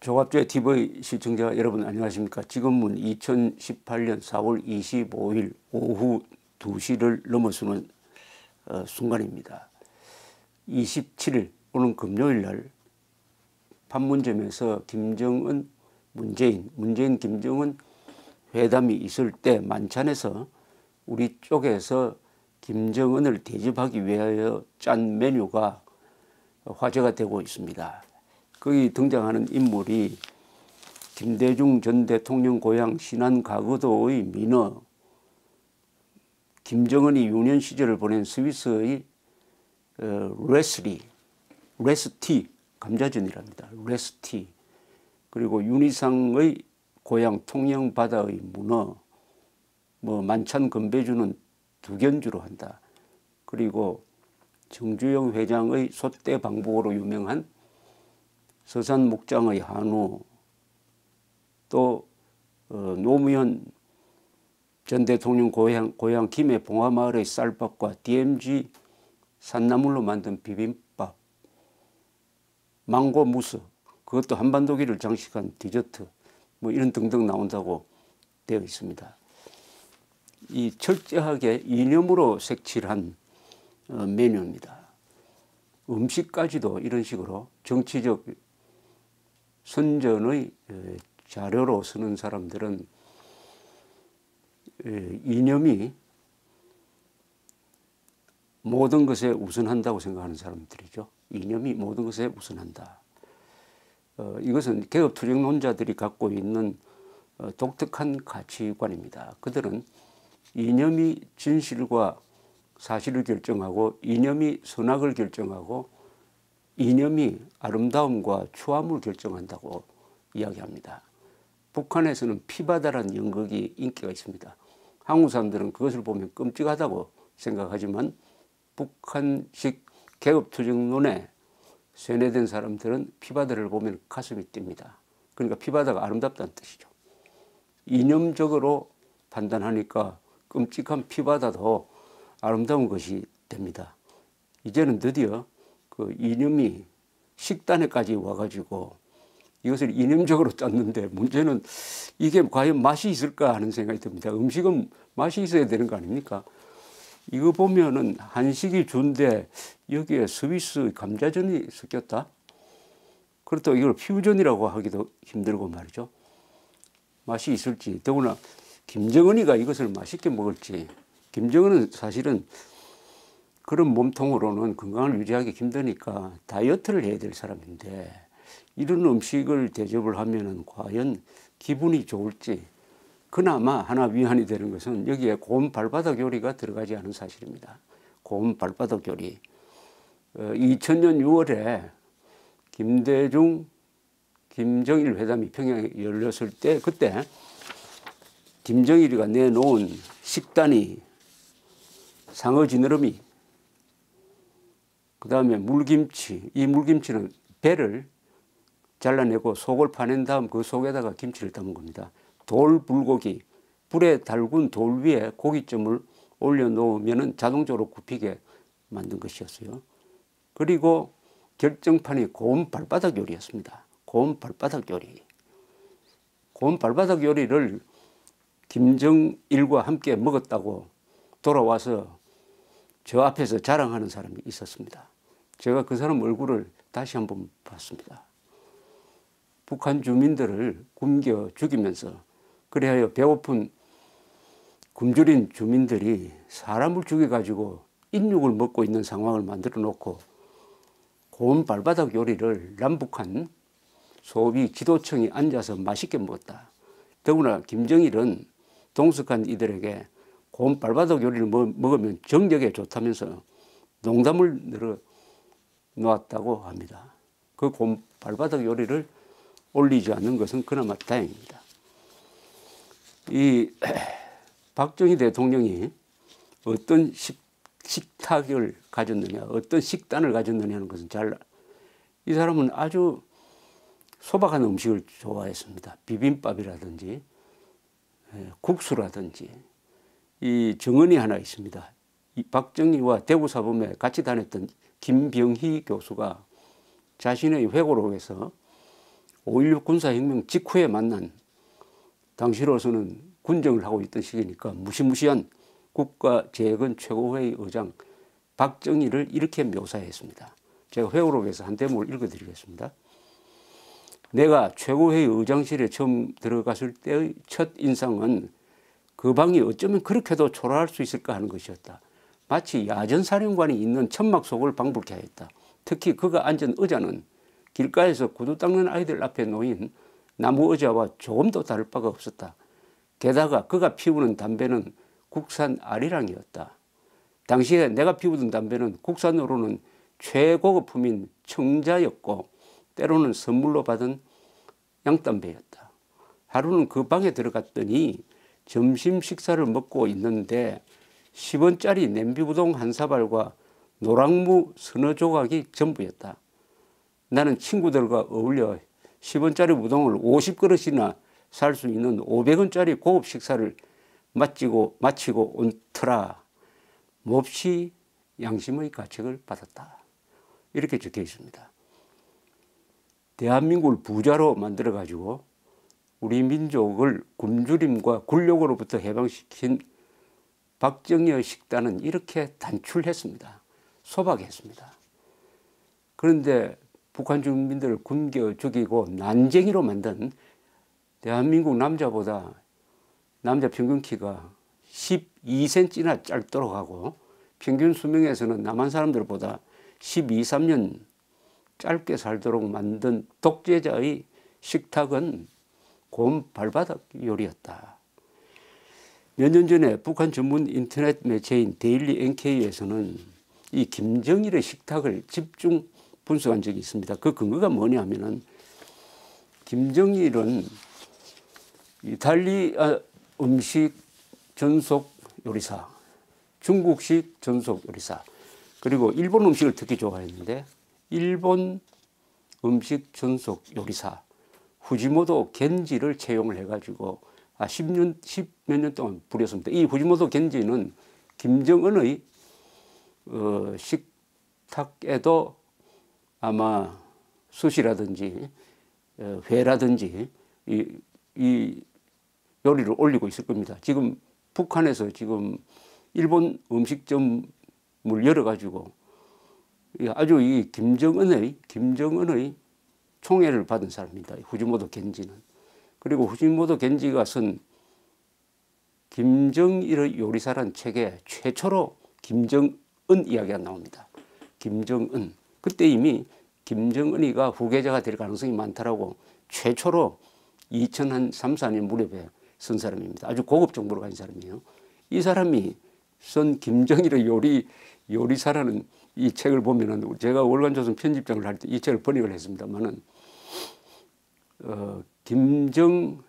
종합조회 TV 시청자 여러분 안녕하십니까. 지금은 2018년 4월 25일 오후 2시를 넘어서는 순간입니다. 27일 오는 금요일 날 판문점에서 김정은 문재인 김정은 회담이 있을 때 만찬에서 우리 쪽에서 김정은을 대접하기 위하여 짠 메뉴가 화제가 되고 있습니다. 거기 등장하는 인물이 김대중 전 대통령 고향 신안 가거도의 민어, 김정은이 유년 시절을 보낸 스위스의 레스티 감자전이랍니다. 레스티. 그리고 윤희상의 고향 통영바다의 문어, 만찬 건배주는 두견주로 한다. 그리고 정주영 회장의 소떼 방북으로 유명한 서산 목장의 한우, 또 노무현 전 대통령 고향 김해 봉화마을의 쌀밥과 DMZ 산나물로 만든 비빔밥, 망고 무스, 그것도 한반도기를 장식한 디저트, 이런 등등 나온다고 되어 있습니다. 이 철저하게 이념으로 색칠한 메뉴입니다. 음식까지도 이런 식으로 정치적 선전의 자료로 쓰는 사람들은 이념이 모든 것에 우선한다고 생각하는 사람들이죠. 이념이 모든 것에 우선한다. 이것은 개혁투쟁론자들이 갖고 있는 독특한 가치관입니다. 그들은 이념이 진실과 사실을 결정하고, 이념이 선악을 결정하고, 이념이 아름다움과 추함을 결정한다고 이야기합니다. 북한에서는 피바다라는 연극이 인기가 있습니다. 한국 사람들은 그것을 보면 끔찍하다고 생각하지만 북한식 개혁투쟁론에 세뇌된 사람들은 피바다를 보면 가슴이 뜁니다. 그러니까 피바다가 아름답다는 뜻이죠. 이념적으로 판단하니까 끔찍한 피바다도 아름다운 것이 됩니다. 이제는 드디어 그 이념이 식단에까지 와가지고 이것을 이념적으로 짰는데, 문제는 이게 과연 맛이 있을까 하는 생각이 듭니다. 음식은 맛이 있어야 되는 거 아닙니까? 이거 보면은 한식이 준데 여기에 스위스 감자전이 섞였다? 그렇다고 이걸 퓨전이라고 하기도 힘들고 말이죠. 맛이 있을지, 더구나 김정은이가 이것을 맛있게 먹을지. 김정은은 사실은 그런 몸통으로는 건강을 유지하기 힘드니까 다이어트를 해야 될 사람인데, 이런 음식을 대접을 하면은 과연 기분이 좋을지. 그나마 하나 위안이 되는 것은 여기에 고운 발바닥 요리가 들어가지 않은 사실입니다. 고운 발바닥 요리. 2000년 6월에 김대중 김정일 회담이 평양에 열렸을 때, 그때 김정일이가 내놓은 식단이 상어 지느러미, 그 다음에 물김치. 이 물김치는 배를 잘라내고 속을 파낸 다음 그 속에다가 김치를 담은 겁니다. 돌불고기, 불에 달군 돌 위에 고깃점을 올려놓으면 자동적으로 굽히게 만든 것이었어요. 그리고 결정판이 고운 발바닥 요리였습니다. 고운 발바닥 요리. 고운 발바닥 요리를 김정일과 함께 먹었다고 돌아와서 저 앞에서 자랑하는 사람이 있었습니다. 제가 그 사람 얼굴을 다시 한번 봤습니다. 북한 주민들을 굶겨 죽이면서, 그래야 배고픈 굶주린 주민들이 사람을 죽여가지고 인육을 먹고 있는 상황을 만들어 놓고 고운 발바닥 요리를 남북한 소비 지도층이 앉아서 맛있게 먹었다. 더구나 김정일은 동석한 이들에게 고운 발바닥 요리를 먹으면 정력에 좋다면서 농담을 늘어 놓았다고 합니다. 그 고운 발바닥 요리를 올리지 않는 것은 그나마 다행입니다. 이 박정희 대통령이 어떤 식탁을 가졌느냐, 어떤 식단을 가졌느냐 하는 것은 이 사람은 아주 소박한 음식을 좋아했습니다. 비빔밥이라든지 국수라든지. 이 정언이 하나 있습니다. 이 박정희와 대구사범에 같이 다녔던 김병희 교수가 자신의 회고록에서 5.16 군사혁명 직후에 만난, 당시로서는 군정을 하고 있던 시기니까 무시무시한 국가재건 최고회의 의장 박정희를 이렇게 묘사했습니다. 제가 회고록에서 한 대목을 읽어드리겠습니다. 내가 최고회의 의장실에 처음 들어갔을 때의 첫 인상은 그 방이 어쩌면 그렇게도 초라할 수 있을까 하는 것이었다. 마치 야전사령관이 있는 천막 속을 방불케 하였다. 특히 그가 앉은 의자는 길가에서 구두 닦는 아이들 앞에 놓인 나무 의자와 조금도 다를 바가 없었다. 게다가 그가 피우는 담배는 국산 아리랑이었다. 당시에 내가 피우던 담배는 국산으로는 최고급품인 청자였고 때로는 선물로 받은 양담배였다. 하루는 그 방에 들어갔더니 점심 식사를 먹고 있는데 10원짜리 냄비우동 한 사발과 노랑무 서너 조각이 전부였다. 나는 친구들과 어울려 10원짜리 우동을 50그릇이나 살 수 있는 500원짜리 고급 식사를 마치고 온 터라 몹시 양심의 가책을 받았다. 이렇게 적혀 있습니다. 대한민국을 부자로 만들어가지고 우리 민족을 굶주림과 굴욕으로부터 해방시킨 박정희의 식단은 이렇게 단출했습니다. 소박했습니다. 그런데 북한 주민들을 굶겨 죽이고 난쟁이로 만든 대한민국 남자 평균 키가 12cm나 짧도록 하고 평균 수명에서는 남한 사람들보다 12, 13년 짧게 살도록 만든 독재자의 식탁은 곰 발바닥 요리였다. 몇 년 전에 북한 전문 인터넷 매체인 데일리 NK에서는 이 김정일의 식탁을 집중 분석한 적이 있습니다. 그 근거가 뭐냐면은 김정일은 이탈리아 음식 전속 요리사, 중국식 전속 요리사, 그리고 일본 음식을 특히 좋아했는데 일본 음식 전속 요리사 후지모토 겐지를 채용을 해가지고 10몇 년 동안 부렸습니다. 이 후지모토 겐지는 김정은의 식탁에도 아마 숯이라든지 회라든지 이 요리를 올리고 있을 겁니다. 지금 북한에서 지금 일본 음식점을 열어가지고 아주 이 김정은의 총애를 받은 사람입니다. 후지모토 겐지는. 그리고 후지모토 겐지가 쓴 김정일의 요리사란 책에 최초로 김정은 이야기가 나옵니다. 김정은. 그때 이미 김정은이가 후계자가 될 가능성이 많다라고 최초로 2003, 4년 무렵에 쓴 사람입니다. 아주 고급 정보를 가진 사람이에요. 이 사람이 쓴 김정일의 요리사라는 이 책을 보면은 제가 월간조선 편집장을 할 때 이 책을 번역을 했습니다만은 김정일의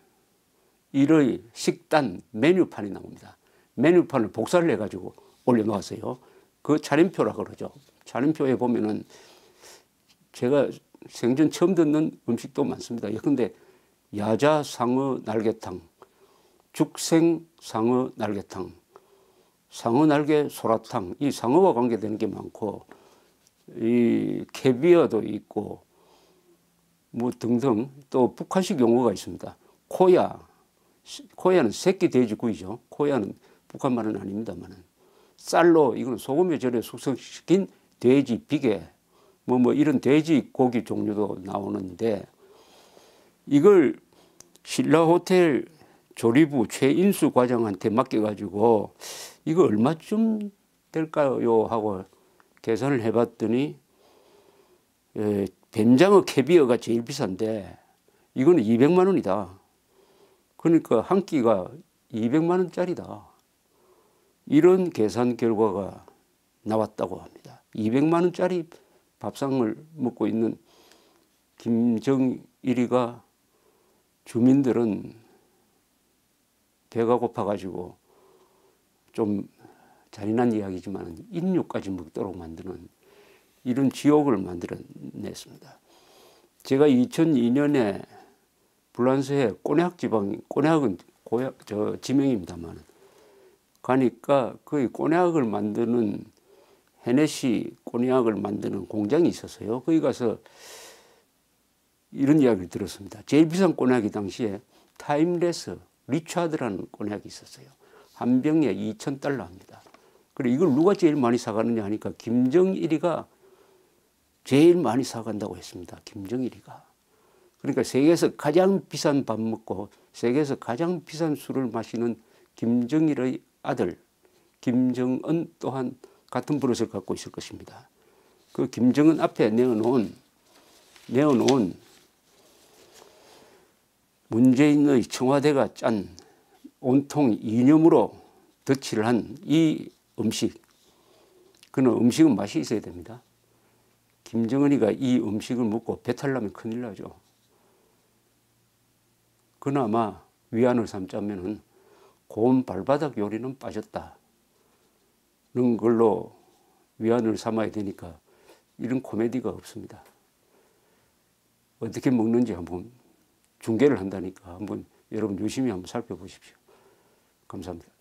식단 메뉴판이 나옵니다. 메뉴판을 복사를 해가지고 올려놓았어요. 그 차림표라 그러죠. 차림표에 보면은 제가 생전 처음 듣는 음식도 많습니다. 예컨대 야자 상어 날개탕, 죽생 상어 날개탕, 상어 날개 소라탕, 이 상어와 관계되는 게 많고 이 캐비어도 있고 뭐 등등 또 북한식 용어가 있습니다. 코야는 새끼 돼지구이죠. 코야는 북한 말은 아닙니다만은 쌀로 이거는 소금에 절여 숙성시킨 돼지 비계 뭐 이런 돼지 고기 종류도 나오는데 이걸 신라호텔 조리부 최인수 과장한테 맡겨가지고 이거 얼마쯤 될까요 하고 계산을 해봤더니 뱀장어 캐비어가 제일 비싼데 이거는 200만 원이다. 그러니까 한 끼가 200만 원짜리다. 이런 계산 결과가 나왔다고 합니다. 200만 원짜리 밥상을 먹고 있는 김정일이가 주민들은 배가 고파가지고 좀 잔인한 이야기지만 인육까지 먹도록 만드는 이런 지옥을 만들어냈습니다. 제가 2002년에 불란서의 꼬냑 지방, 꼬냑은 지명입니다만 가니까 거기 꼬냑을 만드는 헤네시 꼬냑을 만드는 공장이 있었어요. 거기 가서 이런 이야기를 들었습니다. 제일 비싼 꼬냑이 당시에 타임레스 리차드라는 꼬냑이 있었어요. 한 병에 $2,000합니다. 그래 이걸 누가 제일 많이 사가느냐 하니까 김정일이가 제일 많이 사간다고 했습니다. 김정일이가. 그러니까 세계에서 가장 비싼 밥 먹고 세계에서 가장 비싼 술을 마시는 김정일의 아들 김정은 또한 같은 버릇을 갖고 있을 것입니다. 그 김정은 앞에 내어놓은 문재인의 청와대가 짠 온통 이념으로 덧칠을 한 이 음식, 그는 음식은 맛이 있어야 됩니다. 김정은이가 이 음식을 먹고 배탈 나면 큰일 나죠. 그나마 위안을 삼자면은 고운 발바닥 요리는 빠졌다는 걸로 위안을 삼아야 되니까 이런 코미디가 없습니다. 어떻게 먹는지 한번 중계를 한다니까 한번 여러분 유심히 한번 살펴보십시오. 감사합니다.